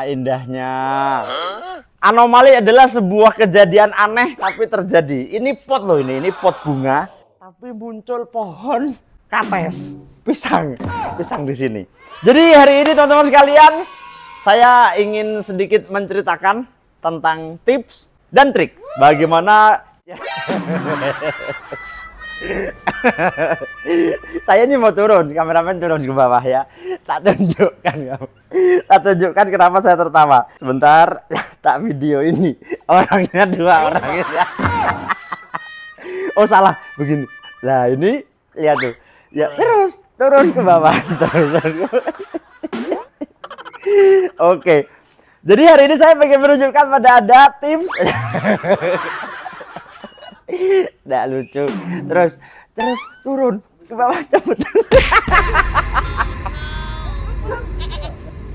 Indahnya. Anomali adalah sebuah kejadian aneh tapi terjadi. Ini pot loh, ini pot bunga, tapi muncul pohon kates, pisang di sini. Jadi hari ini teman-teman sekalian, saya ingin sedikit menceritakan tentang tips dan trik bagaimana. Saya ini mau turun, kameramen turun ke bawah ya. Tak tunjukkan kenapa saya tertawa. Sebentar, tak video ini. Orangnya dua orang ya. Oh salah, begini. Nah ini lihat tuh. Ya terus turun ke bawah. Oke. Jadi hari ini saya pengen menunjukkan pada ada tips. Nggak lucu. Terus turun ke bawah cepet.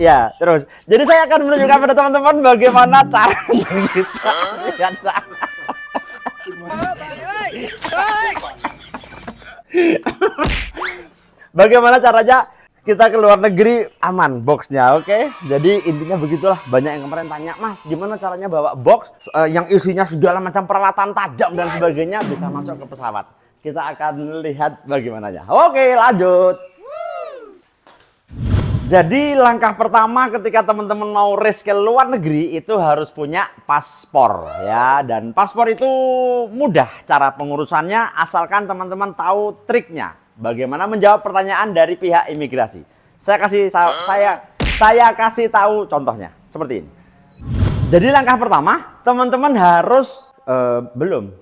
Ya, terus. Jadi saya akan menunjukkan pada teman-teman bagaimana cara kita. Bagaimana caranya kita ke luar negeri aman boxnya, oke? Jadi intinya begitulah. Banyak yang kemarin tanya, Mas, gimana caranya bawa box yang isinya segala macam peralatan tajam dan sebagainya bisa masuk ke pesawat? Kita akan lihat bagaimananya. Oke, lanjut. Jadi langkah pertama ketika teman-teman mau race ke luar negeri itu harus punya paspor ya. Dan paspor itu mudah cara pengurusannya asalkan teman-teman tahu triknya. Bagaimana menjawab pertanyaan dari pihak imigrasi. Saya kasih tahu contohnya seperti ini. Jadi langkah pertama, teman-teman harus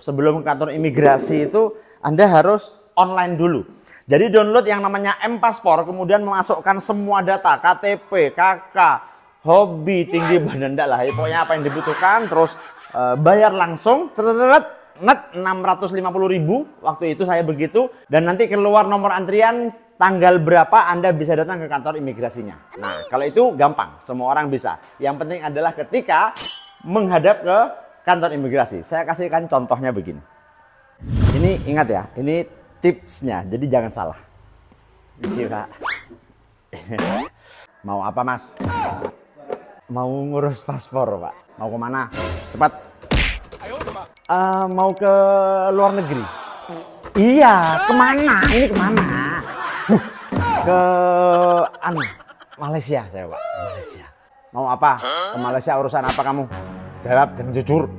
sebelum ke kantor imigrasi itu Anda harus online dulu. Jadi download yang namanya M-Paspor, kemudian memasukkan semua data KTP, KK, hobi, tinggi badan, enggak lah, pokoknya apa yang dibutuhkan, terus bayar langsung. Net 650.000 waktu itu saya begitu, dan nanti keluar nomor antrian tanggal berapa Anda bisa datang ke kantor imigrasinya. Nah kalau itu gampang, semua orang bisa. Yang penting adalah ketika menghadap ke kantor imigrasi. Saya kasihkan contohnya begini. Ini ingat ya, ini tipsnya, jadi jangan salah. Isi Kak. Mau apa Mas? Mau ngurus paspor Pak. Mau kemana? Cepat. Mau ke luar negeri. Iya, kemana? Ini kemana? Ke Malaysia saya Pak. Malaysia. Mau apa? Ke Malaysia urusan apa kamu? Jawab dengan jujur.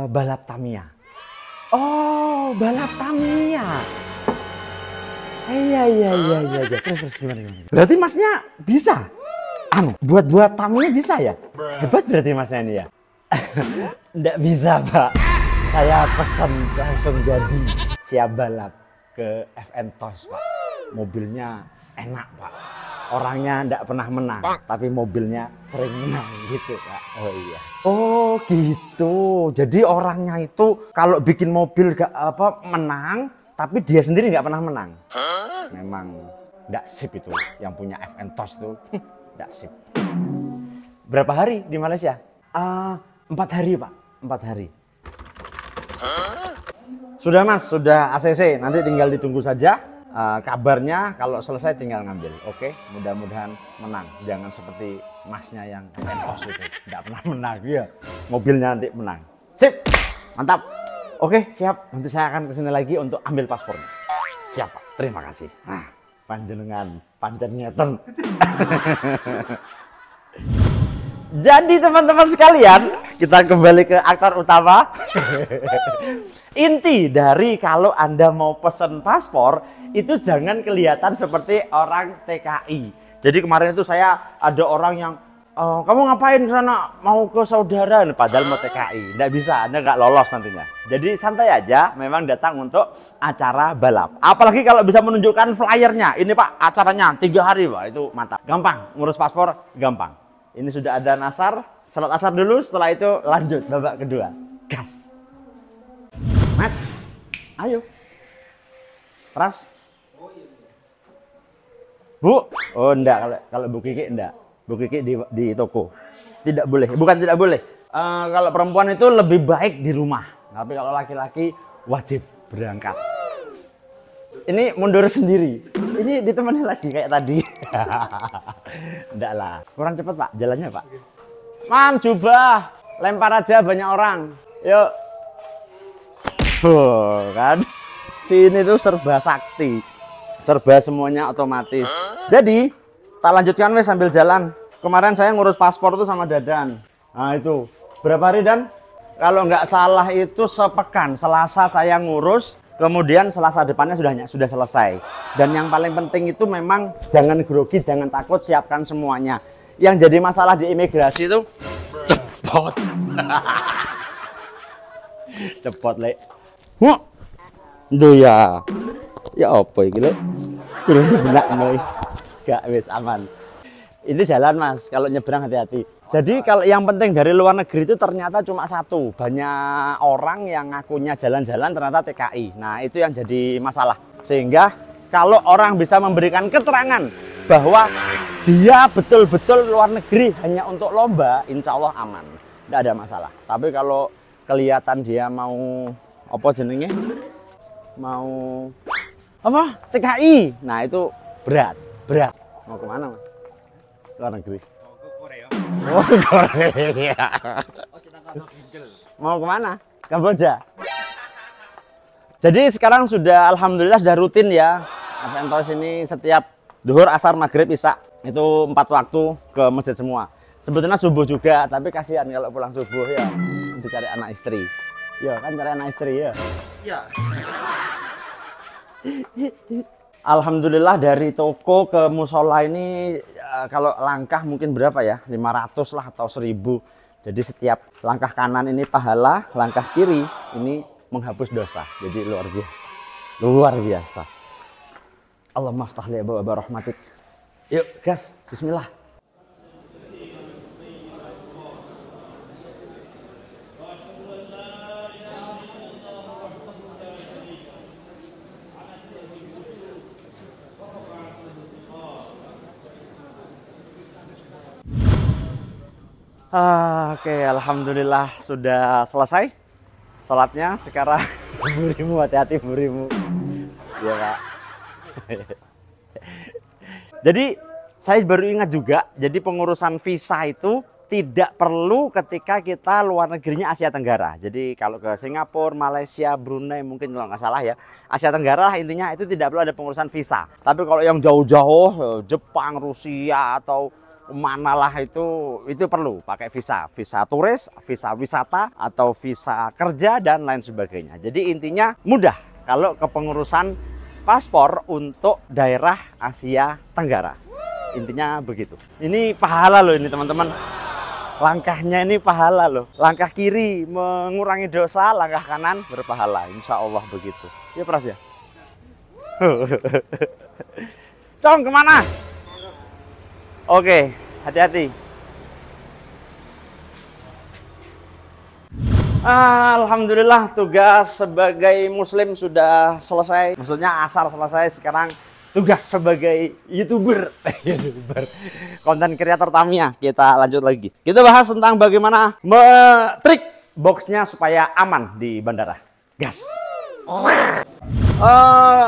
Balap Tamiya. Oh, balap Tamiya. Iya. Terus gimana? Berarti Masnya bisa? Buat Tamiya bisa ya? Hebat berarti Masnya ini ya? Nggak bisa Pak. Saya pesan langsung jadi siap balap ke FN Toys Pak. Mobilnya enak Pak. Orangnya nggak pernah menang, tapi mobilnya sering menang gitu Pak. Oh iya. Oh gitu. Jadi orangnya itu kalau bikin mobil menang, tapi dia sendiri nggak pernah menang. Memang nggak sip itu. Yang punya FN Toys itu nggak sip. Berapa hari di Malaysia? 4 hari Pak. 4 hari. Sudah Mas, sudah ACC. Nanti tinggal ditunggu saja. Kabarnya kalau selesai tinggal ngambil. Oke, mudah-mudahan menang. Jangan seperti Masnya yang pentos itu tidak pernah menang. Iya, mobilnya nanti menang. Sip, mantap. Oke, siap. Nanti saya akan kesini lagi untuk ambil paspornya. Siap Pak, terima kasih. Panjenengan pancen ngeten. Jadi teman-teman sekalian, kita kembali ke aktor utama. Inti dari kalau Anda mau pesen paspor itu jangan kelihatan seperti orang TKI. Jadi kemarin itu saya ada orang yang kamu ngapain ke sana, mau ke saudara, padahal mau TKI. Nggak bisa, Anda nggak lolos nantinya. Jadi santai aja, memang datang untuk acara balap. Apalagi kalau bisa menunjukkan flyernya. Ini Pak, acaranya 3 hari Pak, itu mantap. Gampang, ngurus paspor gampang. Ini sudah ada asar, salat asar dulu, setelah itu lanjut babak kedua. Gas. Mat, ayo. Ras. Bu, oh enggak, kalau Bu Kiki enggak. Bu Kiki di toko. Tidak boleh, bukan tidak boleh. Kalau perempuan itu lebih baik di rumah. Tapi kalau laki-laki wajib berangkat. ini mundur sendiri. Ini ditemani lagi kayak tadi. Enggak lah. Kurang cepet Pak, jalannya Pak. Mam, jubah. Lempar aja banyak orang. Yuk. Kan. Sini tuh serba sakti. Serba semuanya otomatis. Jadi, tak lanjutkan wes sambil jalan. Kemarin saya ngurus paspor tuh sama Dadan. Nah itu. Berapa hari Dan? Kalau nggak salah itu sepekan. Selasa saya ngurus. Kemudian Selasa depannya sudah selesai. Dan yang paling penting itu memang jangan grogi, jangan takut, siapkan semuanya. Yang jadi masalah di imigrasi itu cepot. Cepot lek. Duh ya. Ya apa iki lek? Kurang benak noi. Gak wis aman. Itu jalan Mas, kalau nyebrang hati-hati. Jadi kalau yang penting dari luar negeri itu ternyata cuma satu. Banyak orang yang ngakunya jalan-jalan ternyata TKI. Nah itu yang jadi masalah. Sehingga kalau orang bisa memberikan keterangan bahwa dia betul-betul luar negeri hanya untuk lomba, insya Allah aman. Tidak ada masalah. Tapi kalau kelihatan dia mau apa jenenge? Mau apa? TKI. Nah itu berat. Mau kemana Mas? Luar negeri. Oh, Korea. Mau kemana? Kamboja. Jadi sekarang sudah alhamdulillah sudah rutin ya. FNTOS ini setiap duhur, asar, maghrib, isya itu 4 waktu ke masjid semua. Sebetulnya subuh juga, tapi kasihan kalau pulang subuh ya dicari anak istri. Ya kan cari anak istri ya. Iya. Alhamdulillah dari toko ke musola ini kalau langkah mungkin berapa ya? 500 lah atau 1000. Jadi setiap langkah kanan ini pahala, langkah kiri ini menghapus dosa. Jadi luar biasa. Luar biasa. Allahumma aftah li abwaaba rahmatik. Yuk, gas. Bismillah. Oke, alhamdulillah sudah selesai sholatnya. Sekarang burimu, hati-hati burimu. Ya Pak. Jadi saya baru ingat juga, jadi pengurusan visa itu tidak perlu ketika kita luar negerinya Asia Tenggara. Jadi kalau ke Singapura, Malaysia, Brunei mungkin kalau nggak salah ya, Asia Tenggara lah intinya itu tidak perlu ada pengurusan visa. Tapi kalau yang jauh-jauh, Jepang, Rusia atau manalah itu perlu pakai visa turis, visa wisata atau visa kerja dan lain sebagainya. Jadi intinya mudah kalau kepengurusan paspor untuk daerah Asia Tenggara. Intinya begitu. Ini pahala loh ini teman-teman. Langkahnya ini pahala loh. Langkah kiri mengurangi dosa, langkah kanan berpahala. Insya Allah begitu. Ya Pras ya. Cong kemana? Oke, hati-hati. Alhamdulillah tugas sebagai muslim sudah selesai. Maksudnya asar selesai, sekarang tugas sebagai YouTuber. Konten kreator Tamiya. Kita lanjut lagi. Kita bahas tentang bagaimana trik boxnya supaya aman di bandara. Gas.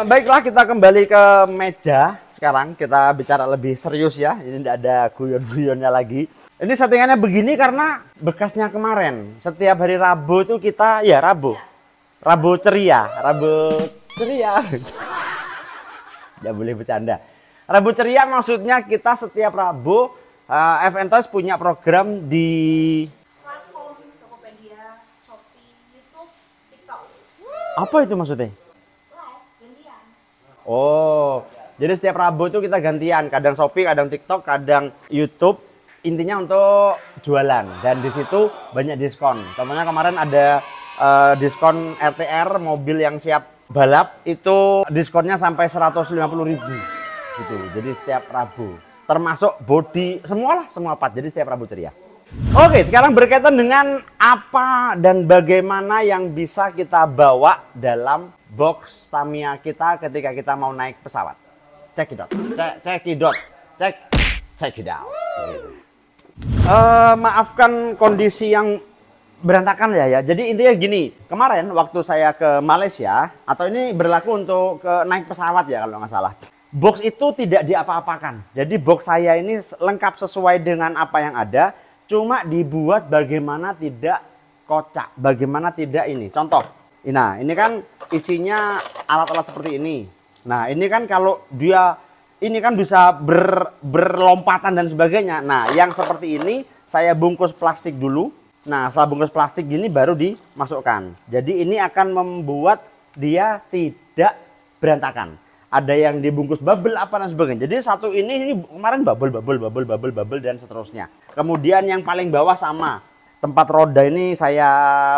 Baiklah, kita kembali ke meja. Sekarang kita bicara lebih serius ya. Ini tidak ada guyon-guyonnya lagi. Ini settingannya begini karena bekasnya kemarin. Setiap hari Rabu itu kita ya Rabu ceria. Tidak boleh bercanda. Rabu ceria maksudnya kita setiap Rabu FNTOS punya program di platform Tokopedia, Shopee, YouTube, TikTok. Apa itu maksudnya? Live gantian. Oh, jadi setiap Rabu itu kita gantian, kadang Shopee, kadang TikTok, kadang YouTube. Intinya untuk jualan dan di situ banyak diskon. Contohnya kemarin ada diskon RTR mobil yang siap balap itu diskonnya sampai 150.000 gitu. Jadi setiap Rabu, termasuk body semua part. Jadi setiap Rabu ceria. Oke, sekarang berkaitan dengan apa dan bagaimana yang bisa kita bawa dalam box Tamiya kita ketika kita mau naik pesawat. Check it out. Check it out. Maafkan kondisi yang berantakan ya. Jadi intinya gini, kemarin waktu saya ke Malaysia, atau ini berlaku untuk ke naik pesawat ya kalau nggak salah. Box itu tidak diapa-apakan. Jadi box saya ini lengkap sesuai dengan apa yang ada, cuma dibuat bagaimana tidak kocak, bagaimana tidak ini. Contoh, nah ini kan isinya alat-alat seperti ini. Nah ini kan kalau dia, ini kan bisa berlompatan dan sebagainya. Nah yang seperti ini saya bungkus plastik dulu. Nah setelah bungkus plastik gini baru dimasukkan. Jadi ini akan membuat dia tidak berantakan. Ada yang dibungkus bubble apa dan sebagainya. Jadi satu ini kemarin bubble dan seterusnya. Kemudian yang paling bawah sama. Tempat roda ini saya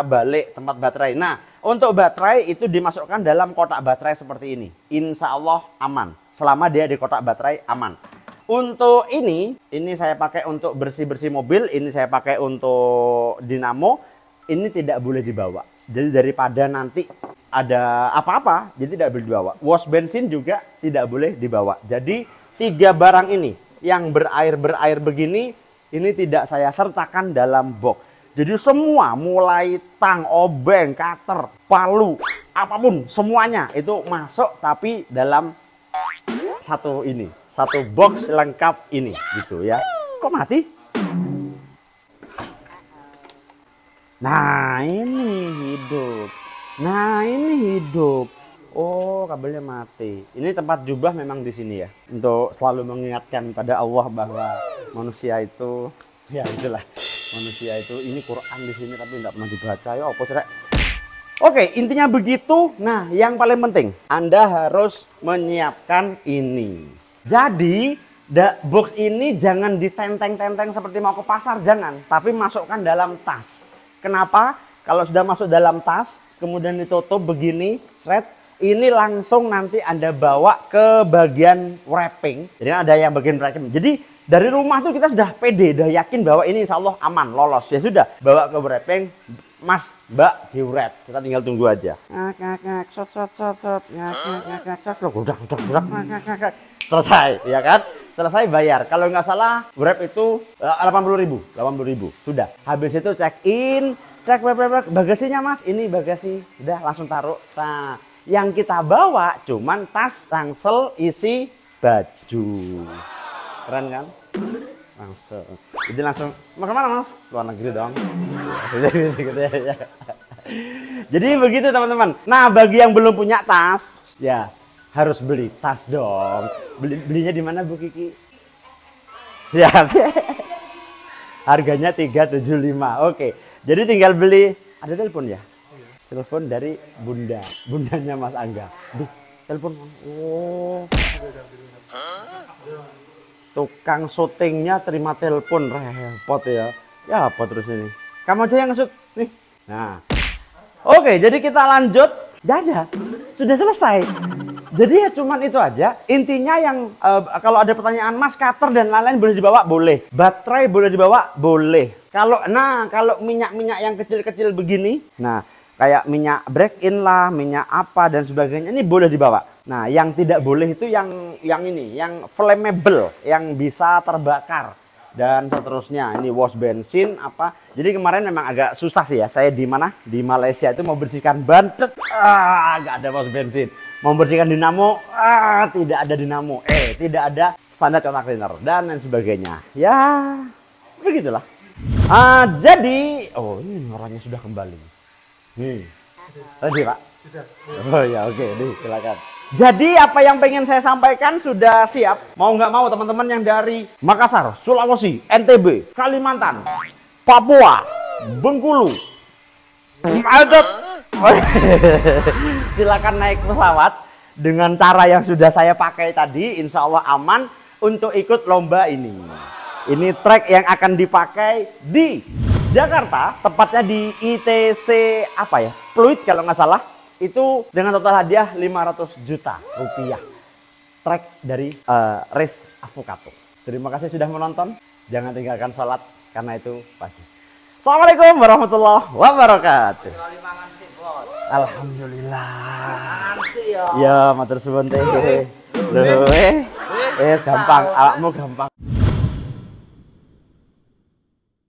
balik tempat baterai. Nah, untuk baterai itu dimasukkan dalam kotak baterai seperti ini. Insya Allah aman. Selama dia di kotak baterai aman. Untuk ini saya pakai untuk bersih-bersih mobil. Ini saya pakai untuk dinamo. Ini tidak boleh dibawa. Jadi daripada nanti ada apa-apa, jadi tidak boleh dibawa. Was bensin juga tidak boleh dibawa. Jadi 3 barang ini yang berair begini, ini tidak saya sertakan dalam box. Jadi semua mulai tang, obeng, cutter, palu, apapun semuanya itu masuk tapi dalam satu box lengkap ini gitu ya. Kok mati? Nah ini hidup. Oh, kabelnya mati. Ini tempat jubah memang di sini ya. Untuk selalu mengingatkan pada Allah bahwa manusia itu, ya itulah. Manusia itu, ini Quran di sini tapi tidak pernah dibaca. Ya apa cerek? Oke, intinya begitu. Nah, yang paling penting, Anda harus menyiapkan ini. Jadi, box ini jangan ditenteng-tenteng seperti mau ke pasar, jangan. Tapi masukkan dalam tas. Kenapa? Kalau sudah masuk dalam tas, kemudian ditutup begini, shred, ini langsung nanti Anda bawa ke bagian wrapping. Jadi ada yang bagian wrapping. Jadi dari rumah tuh kita sudah pede, sudah yakin bahwa ini insya Allah aman, lolos. Ya sudah, bawa ke wrapping, Mas, Mbak, di wrap. Kita tinggal tunggu aja. Selesai, ya kan? Selesai bayar. Kalau nggak salah, wrap itu 80.000. Sudah. Habis itu check in. Cek bagasinya Mas, ini bagasi, udah langsung taruh. Nah, yang kita bawa cuman tas, ransel, isi baju. Keren kan? Langsung. Jadi langsung, mau kemana Mas? Luar negeri dong. Jadi begitu teman-teman. Nah, bagi yang belum punya tas, ya harus beli tas dong. Belinya di mana Bu Kiki? Ya, harganya 375. Oke. Jadi tinggal beli, ada telepon ya? Telepon dari bundanya Mas Angga. Duh, telepon. Oh. Tukang syutingnya terima telepon, repot ya. Ya apa terus ini? Kamu aja yang nge-shoot nih. Nah. Oke, jadi kita lanjut. Dadah. Sudah selesai. Jadi ya cuman itu aja. Intinya yang kalau ada pertanyaan Mas, cutter dan lain-lain boleh dibawa? Boleh. Baterai boleh dibawa? Boleh. Kalau minyak-minyak yang kecil-kecil begini, nah kayak minyak break in lah, minyak apa dan sebagainya, ini boleh dibawa. Nah, yang tidak boleh itu yang ini, yang flammable, yang bisa terbakar dan seterusnya. Ini was bensin apa. Jadi kemarin memang agak susah sih ya. Saya di mana? Di Malaysia itu mau bersihkan ban, nggak ada was bensin. Mau bersihkan dinamo, tidak ada dinamo. Tidak ada standar contact cleaner dan lain sebagainya. Ya, begitulah. Jadi, oh ini orangnya sudah kembali. Nih, tadi Pak. Oh ya, oke, nih silakan. Jadi apa yang pengen saya sampaikan sudah siap. Mau nggak mau teman-teman yang dari Makassar, Sulawesi, NTB, Kalimantan, Papua, Bengkulu, silakan naik pesawat dengan cara yang sudah saya pakai tadi. Insya Allah aman untuk ikut lomba ini. Ini trek yang akan dipakai di Jakarta, tepatnya di ITC apa ya? Pluit kalau nggak salah. Itu dengan total hadiah 500 juta rupiah. Trek dari Race Avocado. Terima kasih sudah menonton. Jangan tinggalkan sholat karena itu wajib. Assalamualaikum warahmatullahi wabarakatuh. Alhamdulillah. Ya, matur suwun teh. Gampang, awakmu gampang.